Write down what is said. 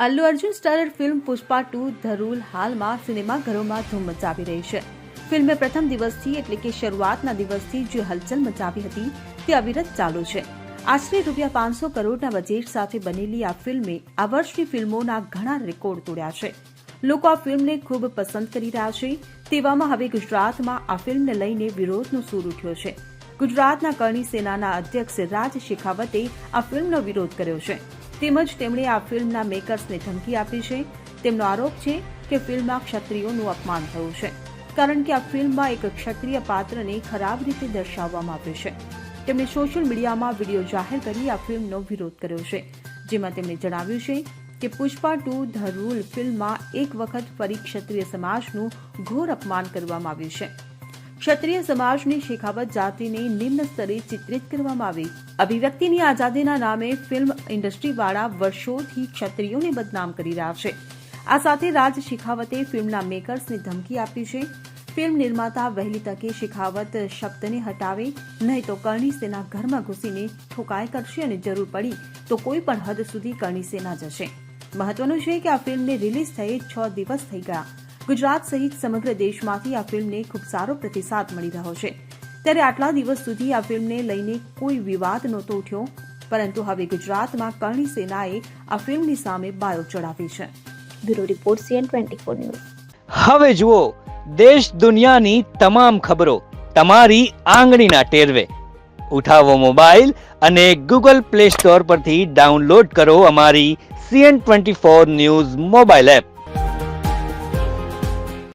Allu Arjun starrer film Pushpa 2 the rule હાલમાં સિનેમાઘરોમાં ધૂમ મચાવી રહી છે. ફિલ્મે પ્રથમ દિવસથી એટલે કે શરૂઆતના દિવસથી જે હલચલ મચાવી હતી તે અવિરત ચાલુ છે. આશરે ₹500 કરોડના બજેટ સાથે બનેલી આ ફિલ્મે આ વર્ષની ફિલ્મોના ઘણા રેકોર્ડ તોડ્યા છે. લોકો આ ફિલ્મને ખૂબ પસંદ કરી રહ્યા છે. તેવામાં હવે ગુજરાતમાં આ ફિલ્મને લઈને વિરોધનો સૂર ઉઠ્યો છે. ગુજરાતના કરણી સેનાના અધ્યક્ષ રાજ શેખાવતે આ ફિલ્મનો વિરોધ કર્યો છે. તેમજ તેમણે આ ફિલ્મના મેકર્સને ધમકી આપી છે. તેમનો આરોપ છે કે ફિલ્મમાં ક્ષત્રિયોનું અપમાન થયું છે, કારણ કે આ ફિલ્મમાં એક ક્ષત્રિય પાત્રને ખરાબ રીતે દર્શાવવામાં આવ્યું છે. તેમણે સોશિયલ મીડિયામાં વિડીયો જાહેર કરી આ ફિલ્મનો વિરોધ કર્યો છે, જેમાં તેમણે જણાવ્યું છે કે પુષ્પા 2 ધ રૂલ ફિલ્મમાં એક વખત ફરી ક્ષત્રિય સમાજનું ઘોર અપમાન કરવામાં આવ્યું છે. ક્ષત્રિય સમાજની શેખાવત જાતિને નિમ્ન સ્તરે ચિત્રિત કરવામાં આવી. અભિવ્યક્તિની આઝાદીના નામે ફિલ્મ ઇન્ડસ્ટ્રીવાળા વર્ષોથી ક્ષત્રિયોને બદનામ કરી રહ્યા છે. આ સાથે રાજ શેખાવતે ફિલ્મના મેકર્સને ધમકી આપી છે. ફિલ્મ નિર્માતા વહેલી તકે શેખાવત શબ્દને હટાવે, નહીં તો કરણી સેના ઘરમાં ઘૂસીને ઠોકાઈ કરશે અને જરૂર પડી તો કોઈ પણ હદ સુધી કરણી સેના જશે. મહત્વનું છે કે આ ફિલ્મને રિલીઝ થયે 6 દિવસ થઈ ગયા. ગુજરાત સહિત સમગ્ર દેશમાંથી આ ફિલ્મને ખૂબ સારો પ્રતિસાદ મળી રહ્યો છે. ત્યારે આટલા દિવસ સુધી આ ફિલ્મને લઈને કોઈ વિવાદ નહોતો ઉઠ્યો, પરંતુ હવે ગુજરાતમાં કરણી સેનાએ આ ફિલ્મની સામે બાયો ચડાવી છે. Bureau report CN24 news. હવે જુઓ દેશ દુનિયાની તમામ ખબરો તમારી આંગળીના ટેરવે. ઉઠાવો મોબાઈલ અને Google Play Store પરથી ડાઉનલોડ કરો અમારી CN24 ન્યૂઝ મોબાઈલ એપ.